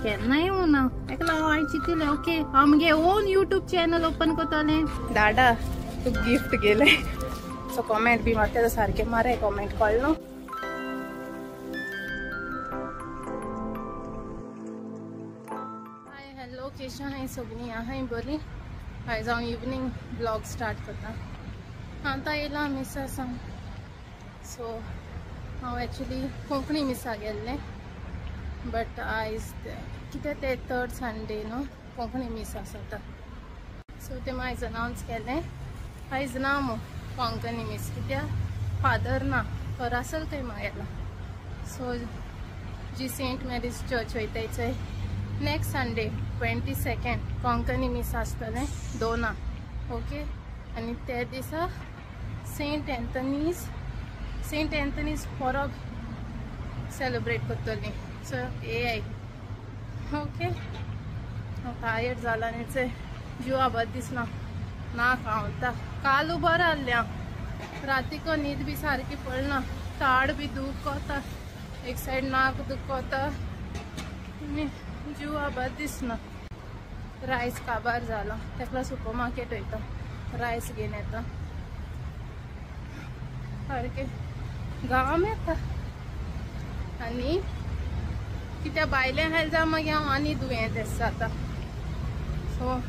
केन्ना येवना एकला हांवें चिंतिल्लें ओके हांव मगे ओन यूट्यूब चॅनल ओपन करतलें दादा तू गिफ्ट गेले सो कॉमेंट बी म्हाका सारकें मारे कॉमेंट कळ्ळो हाय हॅलो केशा हाय सगळीं हाय बरी आयज हांव इवनिंग ब्लॉग स्टार्ट करता आतां येयला मिसा सांग सो हांव एक्चुली कोंकणी मिसा गेल्लें बट आयज कितें तें 3rd संडे न्हू कोंकणी मिस आसा सो तें आयज अनावन्स केलें आयज ना मो कोंकणी मिस कित्याक फादर ना परासल थंय गेला सो जी सेंट मेरीज चर्च वयताय थंय next Sunday 22nd Konkani miss आसतलें 2 ओके आनी ते दिसा सेंट एंथनीज परब सेलिब्रेट करतलीं सो ए ओके टायर्ड जाला आनी जिवा बरें दिसना ना खावता कालू बरें आहलें हांव रातीको न्हीद बी सारकी पडना ताड बी दुखता एक सायड नाक दुखता आनी जिवा बरें दिसना रायस काबार जाला तेका सुपर मार्केट वयता रायस घेवन येता सारकें घाम येता आनी कित्याक भायलें खायलें जाल्यार मागीर हांव आनी दुयेंत जाता सो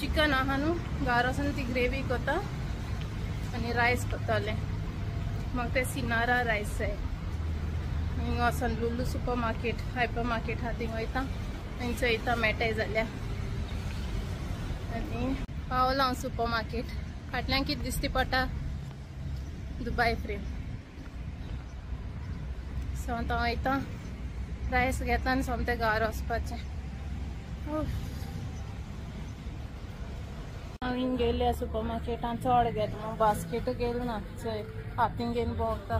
चिकन आहा न्हू घरा वचून ती ग्रेवी करता आनी रायस करतलें म्हाका तें सिनारा रायस जाय हिंगा वचून Lulu super market hyper market आहा थिंग वयता आनी चयता मेळटाय जाल्यार आनी पावलां हांव सुपर मार्केट फाटल्यान कितें दिसती पडटा दुबाय फ्रेम सो आतां वयता रायस घेता आनी सोमतें घरा वचपाचें हांवें गेल्या सुपर मार्केटान चड घेता बास्केट गेल ना चंय हातीन घेवन भोंवता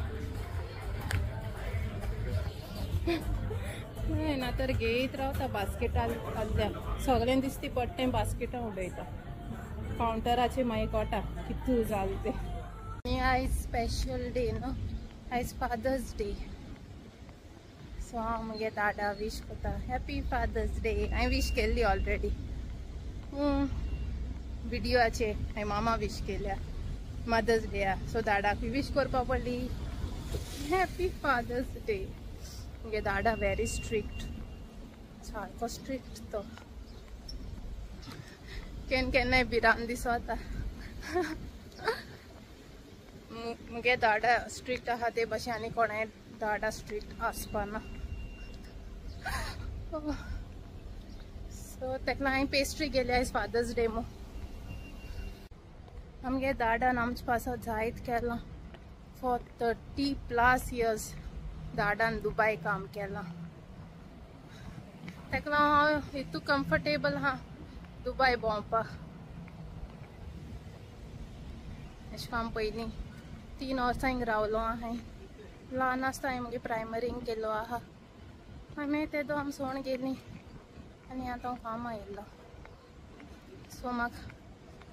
ना तर घेयत रावता बास्केट आहल्या सगळें दिसती पडटें बास्केटां उडयता कावंटराचेर मागीर कोटा कितू जालें तें आनी आयज स्पेशल डे न्हू आयज फादर्स डे सो हांव मगे दादा विश करता हॅपी फादर्स डे हांवें विश केल्ली ऑलरेडी विडियोचे हांवें मामा विश केल्या मदर्स डे सो दादाक विश करपा पडली हॅपी फादर्स डे मगे दादा वेरी स्ट्रिक्ट सारको स्ट्रिक्ट तो केन्नाय भिरान दिसता मुगे दादा स्ट्रिक्ट आहा ते भाशेन आनी कोणाय दादा स्ट्रिक्ट आसपाना सो तेका हांवें पेस्ट्री गेली आयज फादर्स डे मो आमगे दादान आमचे पासत जायत केलां फॉर 30+ years दादान दुबाय काम केलां तेका लागून हांव हितू कम्फर्टेबल आहा दुबाय भोंवपाक अशें काम पयलीं 3 वर्सां हिंग रावलो हांवें ल्हान आसता हांवें मगे प्रायमरींग गेलो आहा मागीर तेदो आमी सोण गेलीं आनी आतां हांव कामां येयला सो म्हाका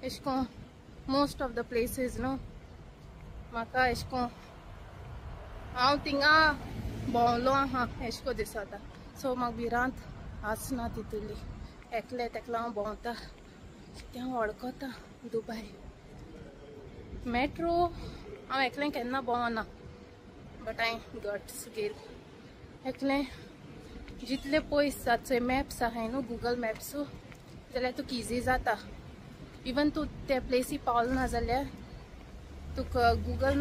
एश कोन्न मोस्ट ऑफ द प्लेसीस न्हू म्हाका एश कोन्न हांव थिंगा भोंवलो आहा एश को दिसता सो म्हाका भिरांत आसना तितुली एकलें तेका लागून हांव भोंवता कित्याक हांव वळखता दुबाय मेट्रो हांव एकलें केन्ना भोंवना बट हांवें गट्स गेल एकलें जितले पयस जाता मॅप्स आहाय न्हू गुगल मॅप्सू जाल्यार तुका इजी जाता इवन तूं त्या प्लेसी पावलो जाल्यार तुका गुगल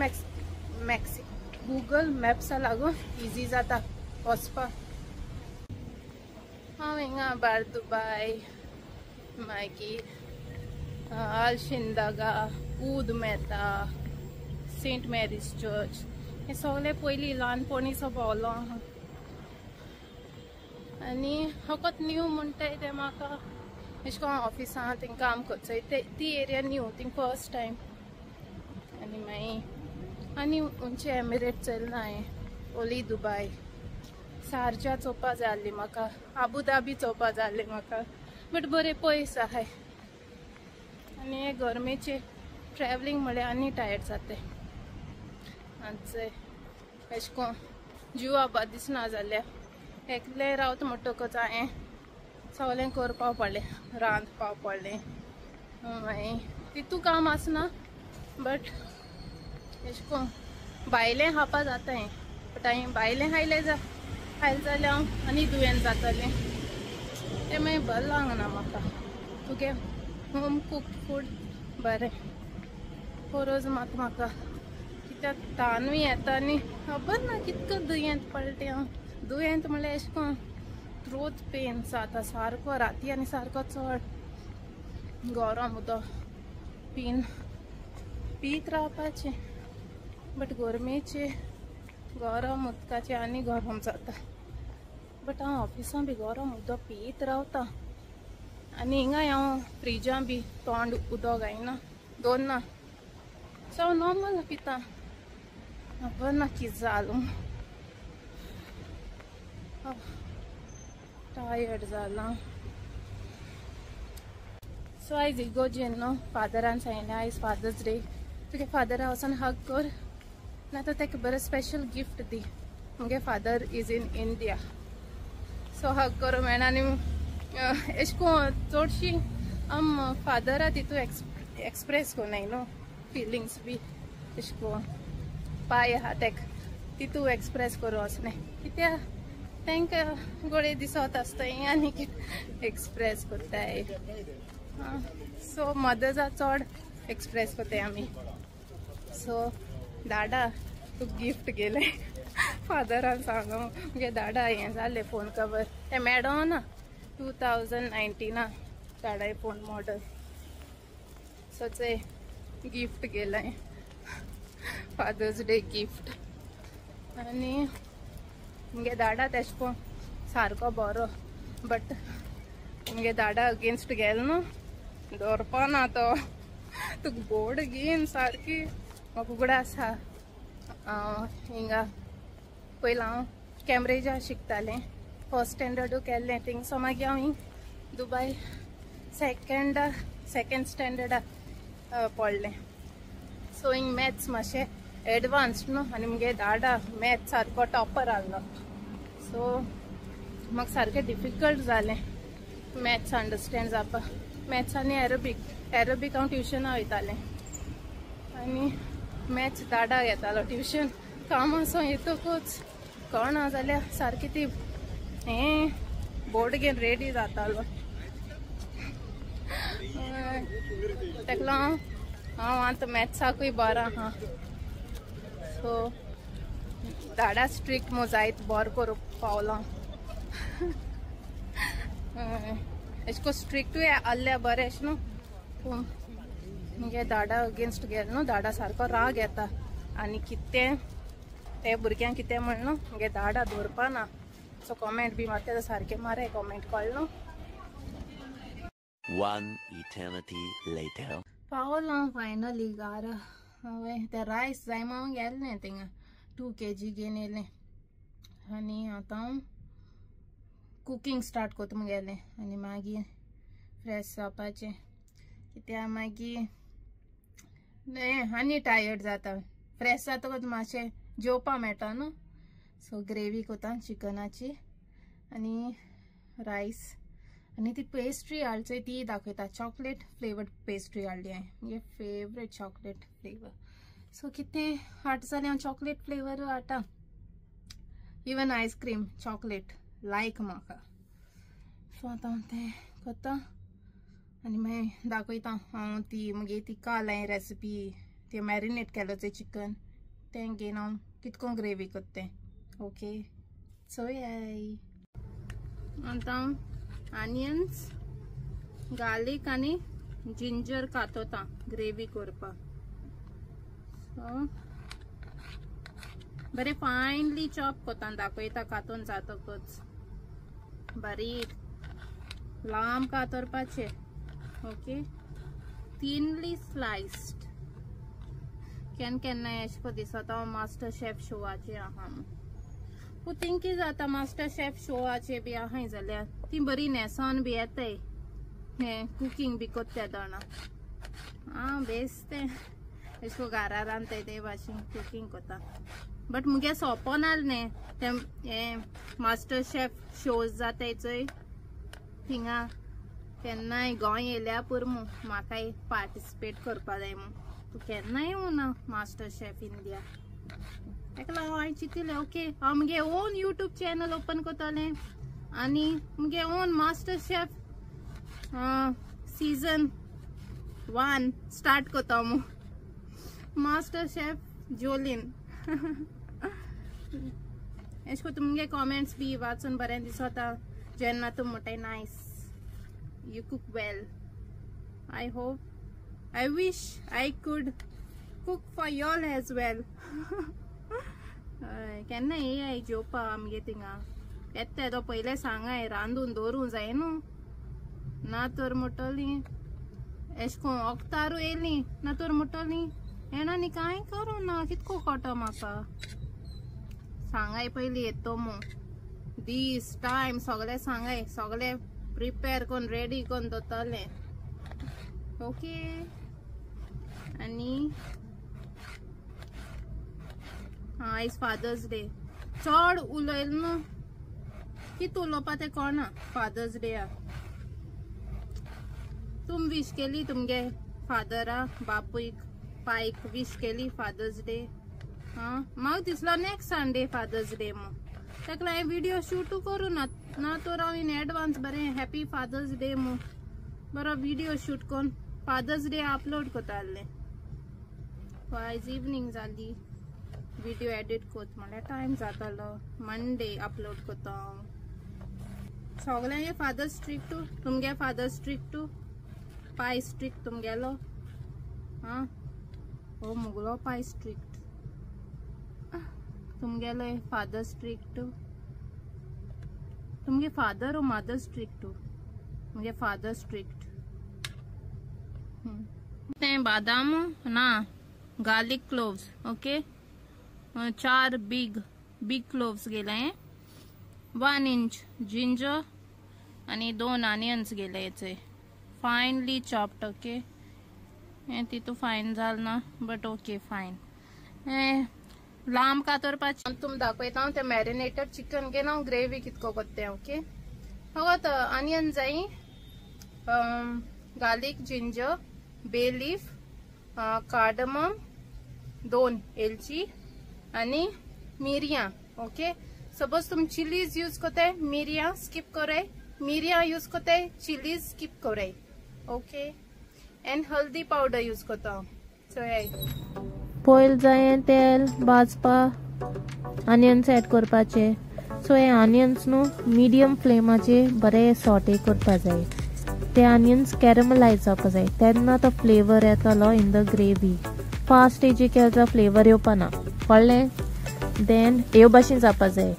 मॅप्सा लागून इजी जाता वचपाक हांव हिंगा भायर दुबाय मागीर आलशिंदागा ऊद मेहता सेंट मेरीज चर्च हे सगळें पयलीं ल्हानपणीचो भोंवलो आहा आनी फकत न्यू म्हणटाय ते म्हाका अशें करून ऑफिसां थिंग काम करचोय ती area new thing first time आनी मागीर आनी उंचे एमिरेट चलना हांवें ओली दुबाय सारजा चोवपा जाय आहली म्हाका आबू धाबी चोवपा जाय आहली म्हाका बट बरें पयस आहाय आनी हे गरमेचे ट्रॅवलिंग म्हळ्यार आनी टायर्ड जाता आनी अशें करून जिवा बरें दिसना जाल्यार एकले रावत म्हणटकच हांवें सगळें करपा पडलें, रांदपा पडलें. मागीर तितू काम आसना, बट अशें करून भायलें खावपा जाताय. बट हांवें भायलें खायलें जाल्यार हांव आनी दुयेंत जातलें. तें मागीर बरें लागना म्हाका. तुगे होम कूक फूड बरें. खरोच म्हाका कित्याक ताणूय येता आनी खबर ना कितको दुयेंत पडलें हांव. दुयेंत म्हणल्यार अशें करून थ्रोट पेन जाता सारको राती आनी सारको चड गरम उदक पीत रावपाचें. बट गरमेचे गरम उदकाचें आनी गरम जाता. बट हांव ऑफिसान बी गरम उदक पीत रावता आनी हिंगाय हांव फ्रिजान बी तोंड उदक घायना, दवरना. सो हांव नॉर्मल पिता. खबर ना कितें जालें. टायर्ड जालां. सो आयज इगोजेन न्हू फादरान सांगलें आयज फादर्स डे. तुगे फादरा वचून हग कर, ना तर तेका बरें स्पेशल गिफ्ट दी. मुगे फादर इज इन इंडिया, सो हग करूं मेळना. आनी अशें करून चडशी आम फादरा तितू एक्सप्रेस कोनाय न्हू फिलिंग्स बी. अशें करून पाय आहा तेका तितू एक्सप्रेस करूं वचनाय, कित्याक तांकां गोडे दिसत आसताय आनी कितें एक्सप्रेस करताय. सो मदर्सा चड एक्सप्रेस करताय आमी. सो दाडा तुका गिफ्ट गेलें फादरान सांगो. मुगे दाडा हें जालें फोन कवर तें मेळो ना 2019 दाडाय फोन मॉडल. सो तें गिफ्ट गेलें फादर्स डे गिफ्ट. आनी मुगे दाडा तेशें कोन्न सारको बरो. बट मुगे दाडा अगेन्स्ट गेल न्हू, दवरपा ना तो. तुका बोर्ड घेन सारकी म्हाका उगडा आसा. हिंगा पयलीं हांव कॅम्ब्रिजा शिकतालें, फर्स्ट स्टँडर्डू केल्लें. थिंगसो मागीर हांव हिंग दुबय सेकंड स्टँडर्डा पडलें. सो हिंग मॅथ्स मातशें एडवान्स्ड न्हू आनी मुगे दाडा मॅथ्स सारको टॉपर आहलो. सो म्हाका सारकें डिफिकल्ट जालें मॅथ्स अंडरस्टँड जावपा. मॅथ्स आनी एरोबीक हांव ट्युशना वयतालें आनी मॅथ्स दाडा घेतालो ट्युशन. कामासो येतकूच कळना जाल्यार सारकी ती हें बोर्ड घेवन रेडी जातालो. तेका लागून हांव आतां मॅथ्साकूय बरो आहा. सो दाडा स्ट्रिक्ट मो जायत बरो करूंक पावलो. अशें करून स्ट्रिक्टूय आहल्यार बरें अशें न्हू. पूण मुगे दाडा अगेन्स्ट गेल न्हू. दाडा सारको राग येता आनी कितें ते भुरग्यांक कितें म्हण न्हू मुगे दाडा दवरपा ना. सो कॉमेंट बी मारता सारकें मारे कॉमेंट कळ्ळें न्हू. One eternity later. पावलो फायनली घारा. हांवें तें रायस जाय म्हणून गेल्लें थिंगा 2 kg घेवन येयलें आनी आतां हांव कुकींग स्टार्ट कोत्ता मुगेलें. आनी मागीर फ्रेश जावपाचें, कित्याक मागीर आनी टायर्ड जाता. फ्रेश जातकच मातशें जेवपा मेळटा न्हू. सो ग्रेवी कोता चिकनाची आनी रायस. आनी ती पेस्ट्री हाडचोय ती दाखयता. चॉकलेट फ्लेवर्ड पेस्ट्री हाडली हांवें, मुगे फेवरेट चॉकलेट फ्लेवर. सो कितें हाडटा जाल्यार हांव चॉकलेट फ्लेवर हाडटा. इवन आयस्क्रीम चॉकलेट लायक म्हाका. सो आतां हांव तें कोत्ता आनी मागीर दाखयता हांव ती मुगे ती काल हांवें रेसिपी ती मॅरिनेट केलो तें चिकन तें घेवन हांव कितको ग्रेवी कोत्ता तें. ओके चोयाय. आतां हांव ऑनियन्स गार्लीक आनी जिंजर कातोता ग्रेवी करपाक. सो बरें फायनली चॉप कोता दाखयता कातून जातकच. बारीक लांब कातरपाचे. Okay thinly sliced. केन्ना अशें करून दिसता हांव मास्टर शेफ शोवाचेर आहा. पूण थिंकी जाता मास्टर शेफ शोवाचेर बी आहाय जाल्यार ती बरी न्हेसोन बी येताय हें कुकींग बी कोत्ता जाणा. बेस तें अशें करून घरा रांदताय ते भाशेन कुकींग कोता. बट मुगे सोंपोन आल्हे ते मास्टर शेफ शोज जाताय चोय थिंगा केन्नाय गोंय येयल्या पुरो म्हाकाय पार्टिसिपेट करपा जाय तूं केन्नाय येवना मास्टर शेफ इंडिया तेका लागून हांवें चिंतिल्लें ओके हांव मुगे ओन यूट्यूब चॅनल ओपन करतलें आनी मुगे ओन मास्टर शेफ सीजन 1 स्टार्ट करता मास्टर शेफ जोलीन एशको तुमगे कॉमेंट्स बी वाचून बरें दिसता जेन्ना तूं म्हणटाय nice you cook well I hope I wish I could cook for y'all as well केन्ना येयाय जेवपा आमगे थिंगा येता तो पयले सांगाय रांदून दवरूं जाय न्हू ना तर म्हणटलीं एशको ओक्तारू येयलीं ना तर म्हणटलीं हेणांनी कांय करूं ना कितको कोटा म्हाका सांगाय पयलीं येतो दीस टायम सगळे सांगाय सगळे प्रिपेर कोन रेडी कोन दवरतलें ओके आनी आयज फादर्स डे चड उलयलें न्हू कित उलोवपा तें कळना फादर्स डेया तुम विश केली तुमगे फादरा बापूक पायक विश केली फादर्स डे म्हाका दिसलो नेक्स्ट संडे फादर्स डे तेका हांवें व्हिडिओ शूट करूं ना तर हांव इन एडवान्स बरें हॅपी फादर्स डे बरो व्हिडिओ शूट कोन्न फादर्स डे अपलोड करतालें आयज इवनिंग जाली व्हिडिओ एडिट कोत म्हळ्यार टायम जातालो मंडे अपलोड करता हांव सगळ्यांगे फादर स्ट्रिक्ट टू तुमगे फादर स्ट्रिक्ट टू पाय स्ट्रिक्ट तुमगेलो हो मुगलो पाय स्ट्रिक्ट तुमगेलो फादर स्ट्रिक्ट टू तुमगे फादर ओ मदर स्ट्रिक्ट टू मुगे फादर स्ट्रिक्ट ते बादाम ना garlic cloves okay 4 big cloves गेले 1 इंच जिंजर आणि 2 ऑनियन्स गेले याचे फाइनली चॉप्ड ओके तितू फाइन जाल ना बट ओके फाइन लांब कातरपाचे तुम दाखयता ते मॅरिनेटेड चिकन घे ना ग्रेवी कितको करते ओके फकत ऑनियन जाई garlic ginger bay leaf cardamom 2 एलची आणि मिरियां ओके सपोज तुम चिलीज यूज करते मिरियां स्किप करे मिरियां यूज करते चिलीज स्किप करे ओके एंड हल्दी पावडर यूज करता पॉइल जाय तेल भाजपा ऑनियन्स एड करपाचे सो हे ऑनियन्स न्हू मिडियम फ्लेमाचे बरे सॉटे करपा जाय ते ऑनियन्स कॅरमलायज जावपा जाय तेन्ना तो फ्लेवर येतलो इन द ग्रेवी फास्ट स्टेजीक केल्यार फ्लेवर येवपाना कळ्ळें देन हे भाशेन जावपा जाय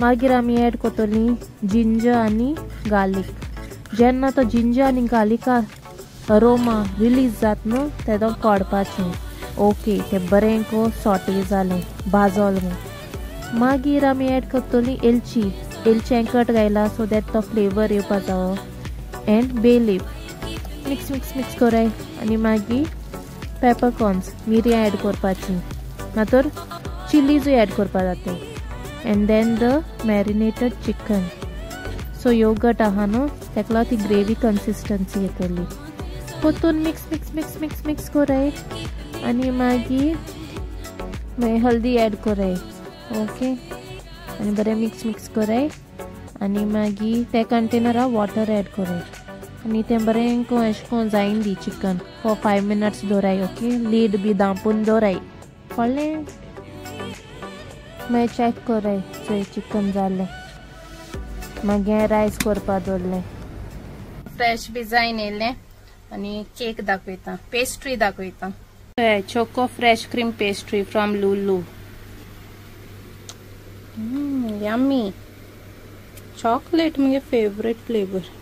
मागीर आमी एड करतलीं जिंजर आनी गार्लीक जेन्ना तो जिंजर आनी गार्लिका अरोमा रिलीज जात न्हू तेदो काडपाचें ओके ते बरें को सॉटे जालें भाजोलें मागीर आमी एड करतलीं एलची कट घायला सो दॅट तो फ्लेवर येवपा जावो एंड बे लीफ मिक्स कराय आनी मागीर पेपरकॉर्न्स मिरयां एड करपाची मातर चिलीजूय एड करपा जाता and then the marinated chicken so yoghurt आहा न्हू तेका लागून ती ग्रेवी कन्सिस्टन्सी येतली परतून मिक्स कराय आनी मागीर हल्दी एड कराय ओके आनी बरें मिक्स कराय आनी मागीर ते कंटेनरा वॉटर एड कराय आनी तें बरें को अशें को जायन दी चिकन फॉर 5 मिनट्स दवराय ओके लीड बी धांपून दवराय कळ्ळें मागीर चॅक कराय चोय चिकन जालें मागीर रायस करपा दवरलें फ्रेश बी जायन येयलें आनी केक दाखयता पेस्ट्री दाखयता choco fresh cream pastry from Lulu yummy chocolate मुगे फेवरेट फ्लेवर